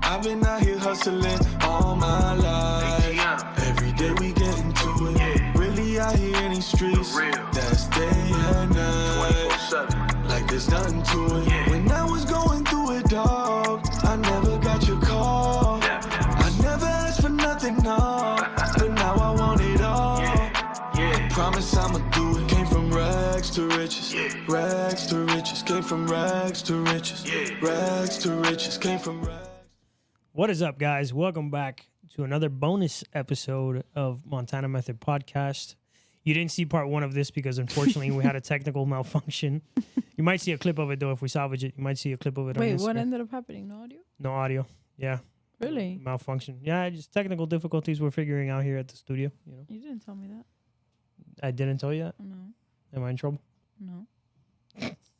I've been out here hustling all my life. Every day we get into it. Really out here in these streets. That's day and night. Like there's nothing to it. When I was going through it, dog, I never got your call. I never asked for nothing, no. But now I want it all. I promise I'ma do it. Came from rags to riches. Rags to riches. Came from rags to riches. Rags to riches. Came from rags. What is up, guys? Welcome back to another bonus episode of Montana Method Podcast. You didn't see part one of this because, unfortunately, we had a technical malfunction. You might see a clip of it, though, if we salvage it. You might see a clip of it on Instagram. Wait, what ended up happening? No audio? No audio. Yeah. Really? Malfunction. Yeah, just technical difficulties we're figuring out here at the studio. You didn't tell me that. I didn't tell you that? No. Am I in trouble? No.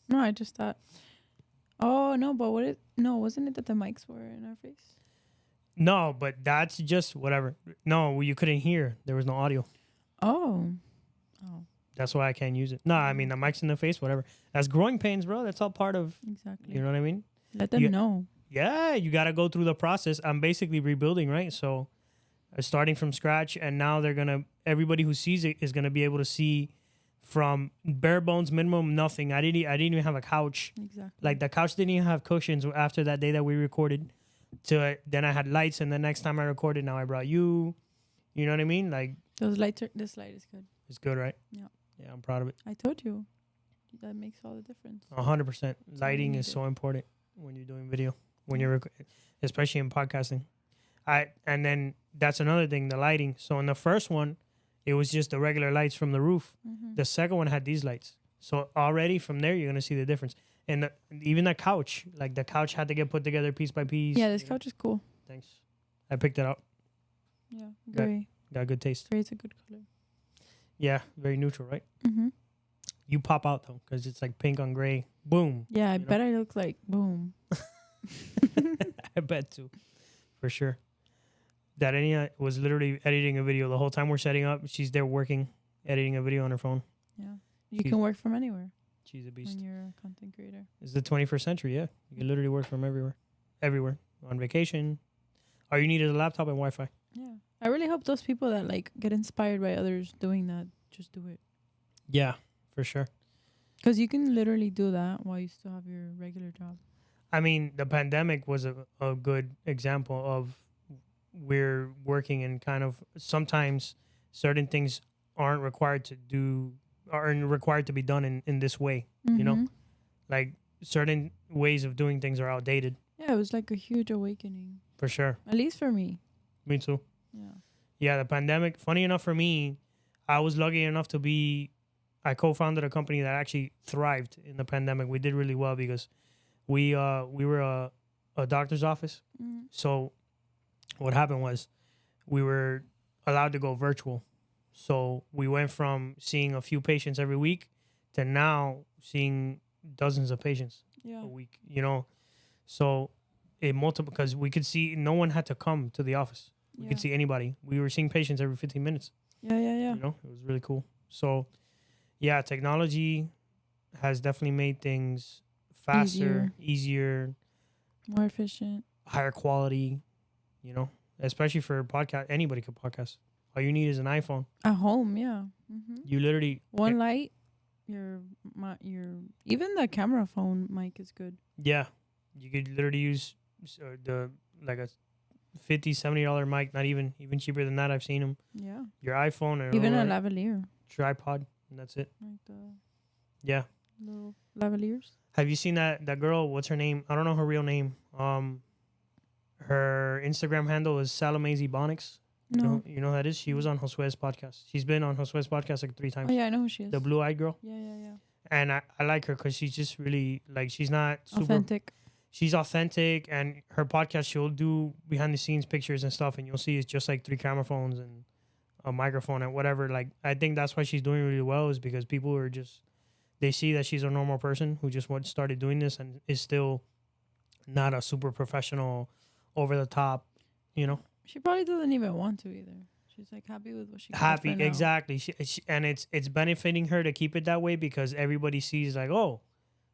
No, I just thought. Oh, no, but wasn't it that the mics were in our face? No, but that's just whatever. No, you couldn't hear. There was no audio. Oh. That's why I can't use it. No, I mean, the mic's in the face, whatever. That's growing pains, bro. That's all part of, Exactly. you know what I mean? Let them know. Yeah, you got to go through the process. I'm basically rebuilding, right? So starting from scratch, and now everybody who sees it is going to be able to see from bare bones, minimum, nothing. I didn't even have a couch. Exactly. Like, the couch didn't even have cushions after that day that we recorded. Then I had lights, and the next time I recorded, now I brought you. You know what I mean? Like, this light is good. It's good, right? Yeah. Yeah, I'm proud of it. I told you. That makes all the difference. 100%. Lighting is so important when you're doing video, when you're especially in podcasting. And then that's another thing, the lighting. So in the first one, it was just the regular lights from the roof. Mm-hmm. The second one had these lights. So already from there, you're going to see the difference. And even the couch, like the couch had to get put together piece by piece. Yeah, this couch is cool. Thanks. I picked it up. Yeah, gray. Got good taste. Gray's a good color. Yeah, very neutral, right? Mm-hmm. You pop out, though, because it's like pink on gray. Boom. Yeah, I bet I look like boom. I bet, too. For sure. That was literally editing a video the whole time we're setting up. She's there working, editing a video on her phone. Yeah. You can work from anywhere. She's a beast. When you're a content creator. It's the 21st century, yeah. You can literally work from everywhere. Everywhere. On vacation. All you need is a laptop and Wi-Fi. Yeah. I really hope those people that like get inspired by others doing that just do it. Yeah, for sure. Because you can literally do that while you still have your regular job. I mean, the pandemic was a good example of we're working and kind of sometimes certain things aren't required to be done in this way, you know? Like certain ways of doing things are outdated. Yeah, it was like a huge awakening. For sure. At least for me. Me too. Yeah. Yeah, the pandemic, funny enough for me, I was lucky enough I co-founded a company that actually thrived in the pandemic. We did really well because we were a doctor's office. Mm. So what happened was we were allowed to go virtual. So we went from seeing a few patients every week to now seeing dozens of patients a week, you know. So it multiple because we could see no one had to come to the office. We could see anybody. We were seeing patients every 15 minutes. Yeah. You know, it was really cool. So, yeah, technology has definitely made things faster, easier, more efficient, higher quality, you know, especially for podcast. Anybody could podcast. All you need is an iPhone. At home, yeah. Mm-hmm. You literally... One light, your even the camera phone mic is good. Yeah. You could literally use a $50, $70 mic, not even cheaper than that. I've seen them. Yeah. Your iPhone or even a lavalier. Tripod, and that's it. Like the little lavaliers. Have you seen that girl? What's her name? I don't know her real name. Her Instagram handle is Salome Ebonics. No. You know who that is? She was on Josue's podcast. She's been on Josue's podcast like 3 times. Oh, yeah, I know who she is. The blue-eyed girl. Yeah. And I like her because she's just really, like, she's not super... Authentic. She's authentic, and her podcast, she'll do behind-the-scenes pictures and stuff, and you'll see it's just like 3 camera phones and a microphone and whatever. Like, I think that's why she's doing really well, is because people are just... They see that she's a normal person who just started doing this and is still not a super professional, over-the-top, you know? She probably doesn't even want to either. She's like happy with what she got happy for now. Exactly. She, and it's benefiting her to keep it that way because everybody sees like, oh,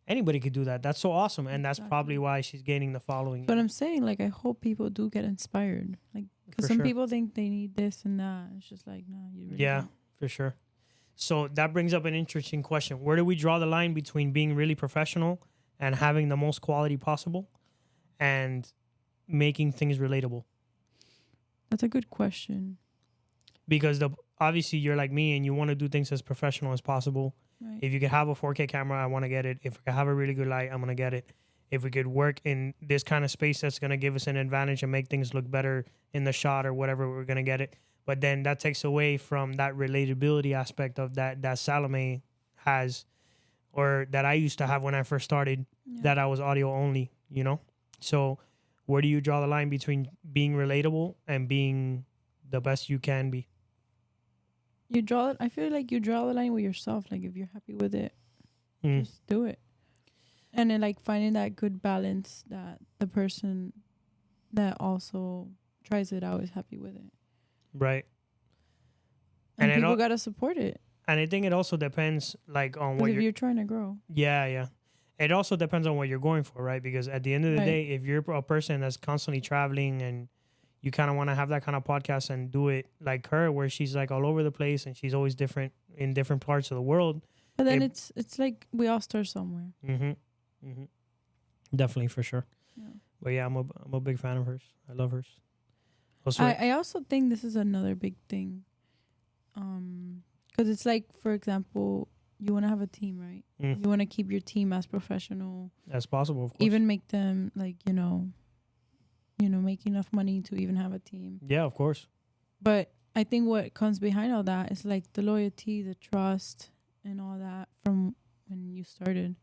Anybody could do that. That's so awesome, and that's probably Exactly. why she's gaining the following. But I'm saying, like, I hope people do get inspired. Like, because For some sure. people think they need this and that. It's just like, no, you really Yeah, don't. for sure. So that brings up an interesting question. Where do we draw the line between being really professional and having the most quality possible and making things relatable? That's a good question. Because obviously you're like me and you want to do things as professional as possible. Right. If you could have a 4K camera, I want to get it. If I could have a really good light, I'm going to get it. If we could work in this kind of space that's going to give us an advantage and make things look better in the shot or whatever, we're going to get it. But then that takes away from that relatability aspect of that Salome has, or that I used to have when I first started, Yeah. that I was audio only, you know? So where do you draw the line between being relatable and being the best you can be? You draw it. I feel like you draw the line with yourself. Like, if you're happy with it, Mm, just do it. And then, like, finding that good balance that the person that also tries it out is happy with it. right. And it people al- gotta support it. And I think it also depends, like, on Because what if you're trying to grow, yeah. It also depends on what you're going for, right? Because at the end of the Right. day, if you're a person that's constantly traveling and you kind of want to have that kind of podcast and do it like her, where she's like all over the place and she's always different in different parts of the world. but then It- it's like we all start somewhere. Definitely, for sure. Yeah. But yeah, I'm a big fan of hers. I love hers. Also, I also think this is another big thing. Because it's like, for example, you want to have a team, right? mm, You want to keep your team as professional, as possible, of course. even make them like, make enough money to even have a team. Yeah, of course. But I think what comes behind all that is like the loyalty, the trust, and all that from when you started.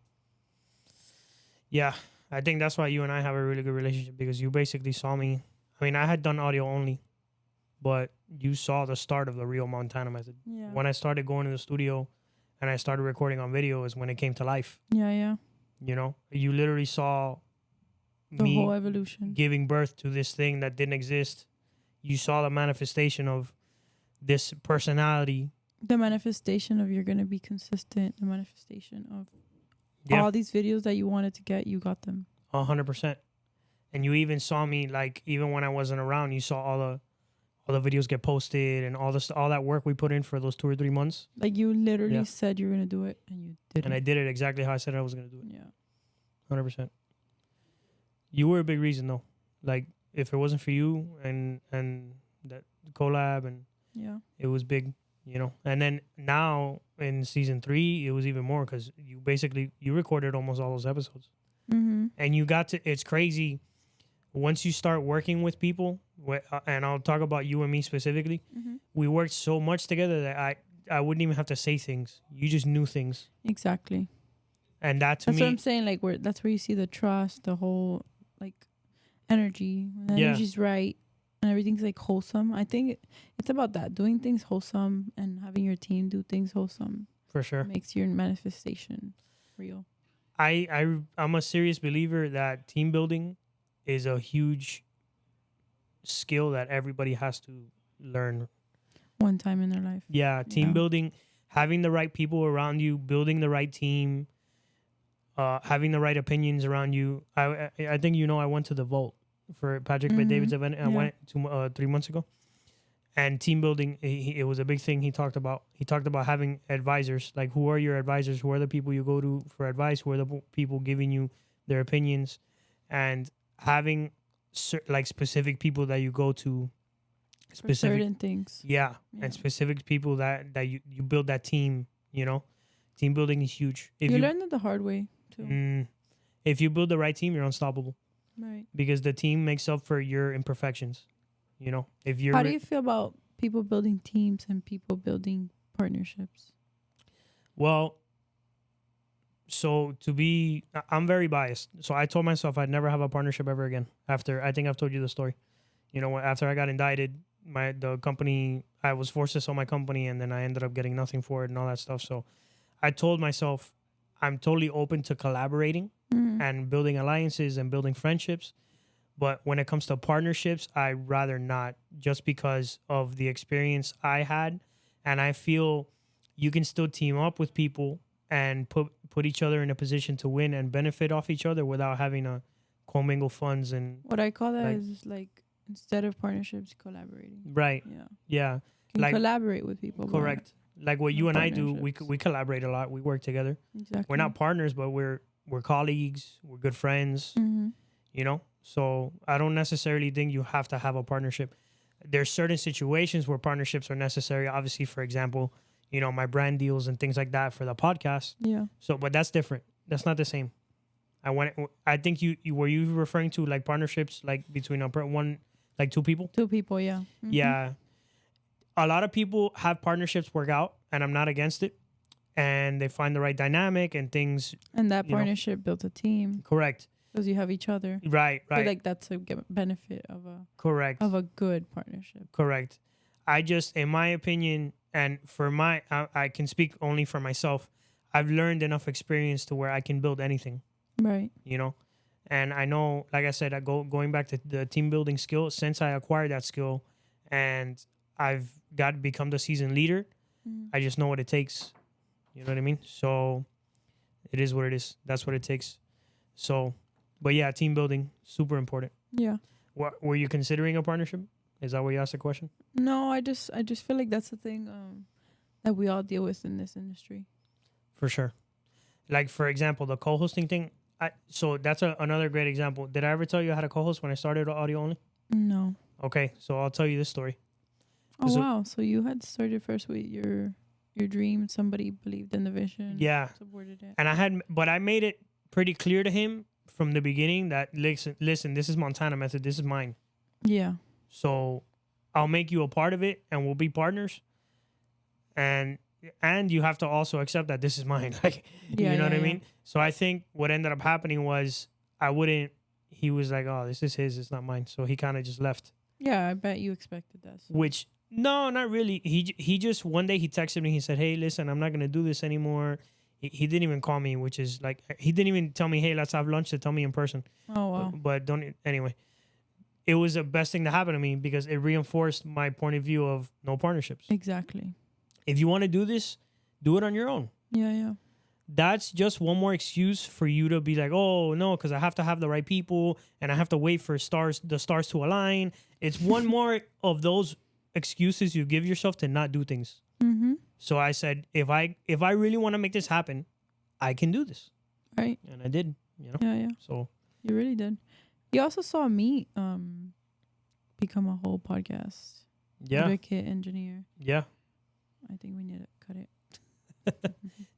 Yeah, I think that's why you and I have a really good relationship, because you basically saw me. I mean, I had done audio only, but you saw the start of the real Montana method. Yeah. When I started going to the studio and I started recording on video is when it came to life. Yeah. You know, you literally saw The me whole evolution. giving birth to this thing that didn't exist. You saw the manifestation of this personality. The manifestation of you're going to be consistent. The manifestation of Yeah, all these videos that you wanted to get, you got them. 100%. And you even saw me, like, even when I wasn't around, you saw all the videos get posted and all that work we put in for those 2 or 3 months. Like, you literally Yeah. said you were going to do it, and you did And I it. did it exactly how I said I was going to do it. Yeah. 100%. You were a big reason, though. Like, if it wasn't for you and that collab, and Yeah. it was big, you know. And then now in season 3, it was even more, because you recorded almost all those episodes. Mm-hmm. And you got to, it's crazy. Once you start working with people, and I'll talk about you and me specifically, Mm-hmm. we worked so much together that I wouldn't even have to say things. You just knew things. Exactly. And that to That's what me, I'm saying. Like, that's where you see the trust, the whole, like, energy. When the Yeah. energy's right and everything's, like, wholesome. I think it's about that. Doing things wholesome and having your team do things wholesome for sure. makes your manifestation real. I'm a serious believer that team building is a huge skill that everybody has to learn. One time in their life. Yeah, team Yeah. building, having the right people around you, building the right team, having the right opinions around you. I think I went to the Vault for Patrick Mhm. David's event. I Yeah. went 3 months ago, and team building, it was a big thing. He talked about having advisors. Like, who are your advisors? Who are the people you go to for advice? Who are the people giving you their opinions? And having like specific people that you go to, For specific, certain things. yeah, Yeah. and specific people that you build that team. You know, team building is huge. You learn it the hard way, too. If you build the right team, you're unstoppable, Right. because the team makes up for your imperfections. You know, if you're How do you feel about people building teams and people building partnerships? well, so I'm very biased. So I told myself I'd never have a partnership ever again. After, I think I've told you the story. You know, after I got indicted, the company, I was forced to sell my company, and then I ended up getting nothing for it and all that stuff. So I told myself I'm totally open to collaborating Mm. and building alliances and building friendships. But when it comes to partnerships, I'd rather not, just because of the experience I had. And I feel you can still team up with people and put each other in a position to win and benefit off each other without having to commingle funds and What I call that like- is like instead of partnerships, collaborating. right. Yeah. Yeah, Can Like- collaborate with people. but- correct. Like what No you and I do, partnerships. we collaborate a lot. We work together. Exactly. We're not partners, but we're colleagues. We're good friends. Mm-hmm. You know, so I don't necessarily think you have to have a partnership. There's certain situations where partnerships are necessary. Obviously, for example, you know, my brand deals and things like that for the podcast. Yeah. So, but that's different. That's not the same. I think you were you referring to like partnerships like between like two people? Two people. Yeah. Mhm. Yeah. A lot of people have partnerships work out, and I'm not against it. And they find the right dynamic and things. And that you know. partnership built a team Correct. because you have each other. Right. I Right. feel like that's a benefit of Correct. a good partnership. Correct. I just, in my opinion, and for I can speak only for myself. I've learned enough experience to where I can build anything, Right. you know? And I know, like I said, going back to the team building skill, since I acquired that skill and I've become the season leader, Mhm. I just know what it takes. You know what I mean? So it is what it is. That's what it takes. So, but yeah, team building, super important. Yeah. Were you considering a partnership? Is that where you asked the question? No, I just feel like that's the thing that we all deal with in this industry. For sure. Like, for example, the co-hosting thing. So that's another great example. Did I ever tell you I had a co-host when I started audio only? No. Okay, so I'll tell you this story. Oh So- wow! So you had started first with your dream. Somebody believed in the vision. Yeah. Supported it. And but I made it pretty clear to him from the beginning that, listen, this is Montana Method. This is mine. Yeah. So I'll make you a part of it and we'll be partners. And you have to also accept that this is mine. Like, Yeah, you know what yeah, I mean? So I think what ended up happening was he was like, oh, this is his, it's not mine. So he kind of just left, Yeah, I bet you expected that. So. which, no, not really. He just, one day he texted me, he said, hey, listen, I'm not going to do this anymore. He didn't even call me, which is like, he didn't even tell me, hey, let's have lunch, to tell me in person. Oh wow. But anyway, it was the best thing to happen to me because it reinforced my point of view of no partnerships. Exactly. If you want to do this, do it on your own. Yeah, yeah. That's just one more excuse for you to be like, oh no, because I have to have the right people and I have to wait for the stars to align. It's one more of those excuses you give yourself to not do things. Mm-hmm. So I said, if I really want to make this happen, I can do this, Right. and I did. You know, Yeah, yeah. so You really did. You also saw me become a whole podcast yeah, advocate engineer. yeah. I think we need to cut it.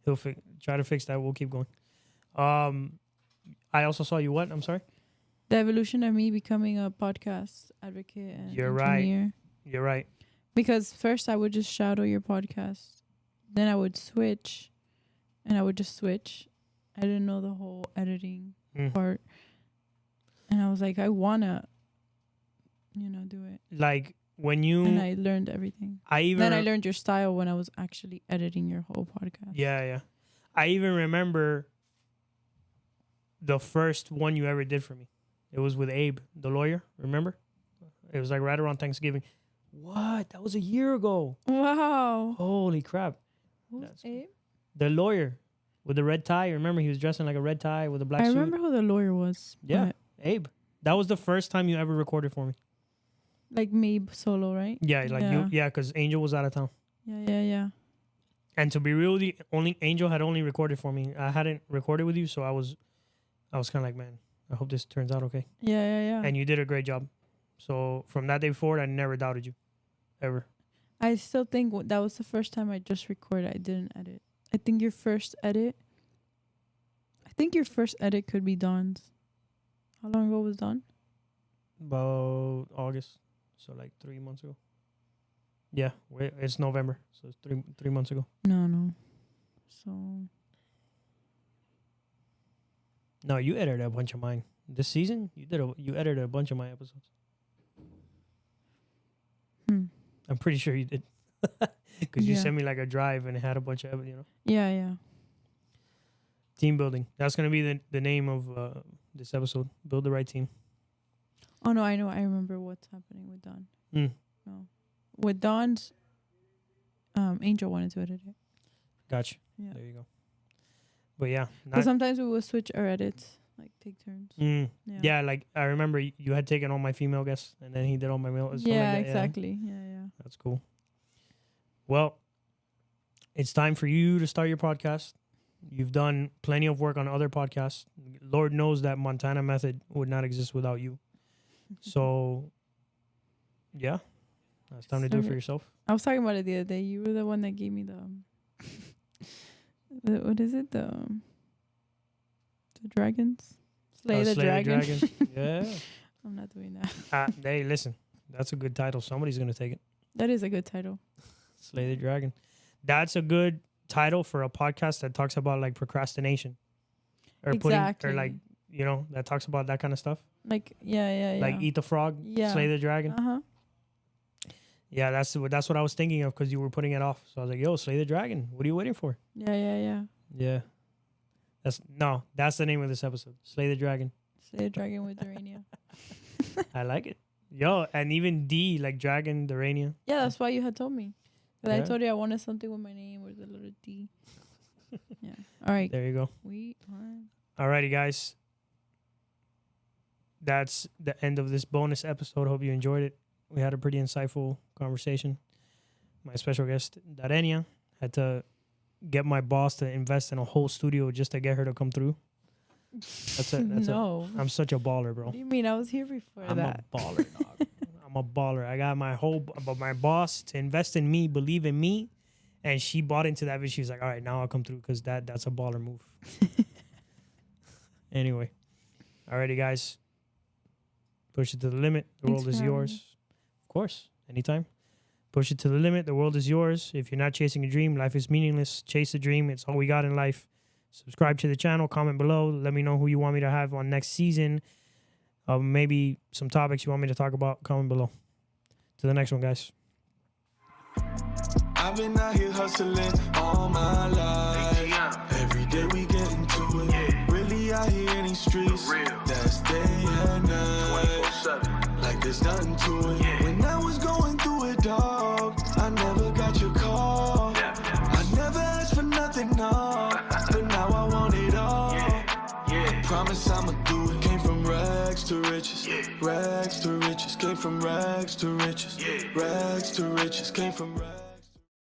He'll try to fix that. We'll keep going. I also saw you. What? I'm sorry. The evolution of me becoming a podcast advocate and You're right. engineer. You're right. Because first I would just shadow your podcast. Then I would switch. And I would just switch. I didn't know the whole editing part. And I was like, I want to, do it. Like when you, And I learned everything. Then I learned your style when I was actually editing your whole podcast. Yeah, yeah. I even remember the first one you ever did for me. It was with Abe, the lawyer. Remember? It was like right around Thanksgiving. What? That was a year ago. Wow. Holy crap. Who's That's- Abe? The lawyer with the red tie. Remember, he was dressing like a red tie with a black I suit. remember who the lawyer was. Yeah. but, Abe. That was the first time you ever recorded for me. like me solo, right? Yeah, like Yeah. yeah, because Angel was out of town. Yeah. And to be real with you, Angel had only recorded for me. I hadn't recorded with you, so I was kind of like, man, I hope this turns out okay. Yeah. And you did a great job. So from that day forward, I never doubted you, ever. I still think that was the first time I just recorded. I didn't edit. I think your first edit could be Dawn's. How long ago was Dawn? About August, so like 3 months ago. Yeah, it's November, so it's 3 months ago. No. So No, you edited a bunch of mine this season. You edited a bunch of my episodes. I'm pretty sure you did, because you Yeah. sent me like a drive and it had a bunch of yeah. team building. That's gonna be the name of this episode. Build the right team. Oh no, I know. I remember what's happening with Dawn. Mm. No, with Dawn's, Angel wanted to edit it. Gotcha. Yeah. There you go. But yeah, But sometimes we will switch our edits, like take turns. Yeah, like I remember you had taken all my female guests, and then he did all my male. Yeah, exactly. Yeah. That's cool. Well, it's time for you to start your podcast. You've done plenty of work on other podcasts. Lord knows that Montana Method would not exist without you. So, yeah, it's time to do it for yourself. I was talking about it the other day. You were the one that gave me the what is it? The dragons. Slay the dragon. Yeah. I'm not doing that. Hey, listen. That's a good title. Somebody's going to take it. That is a good title. Slay the dragon. That's a good title for a podcast that talks about like procrastination. Or exactly. Or like, you know, that talks about that kind of stuff. Like, yeah. Like Eat the Frog, Slay the Dragon. Uh-huh. Yeah, that's what I was thinking of because you were putting it off. So I was like, yo, Slay the Dragon. What are you waiting for? Yeah. Yeah. That's the name of this episode. Slay the Dragon. Slay the Dragon with Durania. I like it. Yo, and even D, like Dragon, Durania. Yeah, that's why you had told me. Because I told you I wanted something with my name with a little D. Yeah. All right. There you go. We are. Alrighty, guys. That's the end of this bonus episode. Hope you enjoyed it. We had a pretty insightful conversation. My special guest, Darenia, had to get my boss to invest in a whole studio just to get her to come through. I'm such a baller, bro. What do you mean? I was here before I'm a baller, dog. I'm a baller. I got my boss to invest in me, believe in me, and she bought into that. She was like, all right, now I'll come through because that's a baller move. Anyway. Alrighty, guys. Push it to the limit. The world is yours. Of course. Anytime. Push it to the limit. The world is yours. If you're not chasing a dream, life is meaningless. Chase a dream. It's all we got in life. Subscribe to the channel. Comment below. Let me know who you want me to have on next season. Maybe some topics you want me to talk about. Comment below. To the next one, guys. I've been out here hustling all my life. Every day we get into it. Really out here in these streets. That's day and night. Like there's nothing to it. When I was going through it, dog, I never got your call. I never asked for nothing, no. But now I want it all. I promise I'ma do it. Came from rags to riches. Rags to riches. Came from rags to riches. Rags to riches. Came from rags.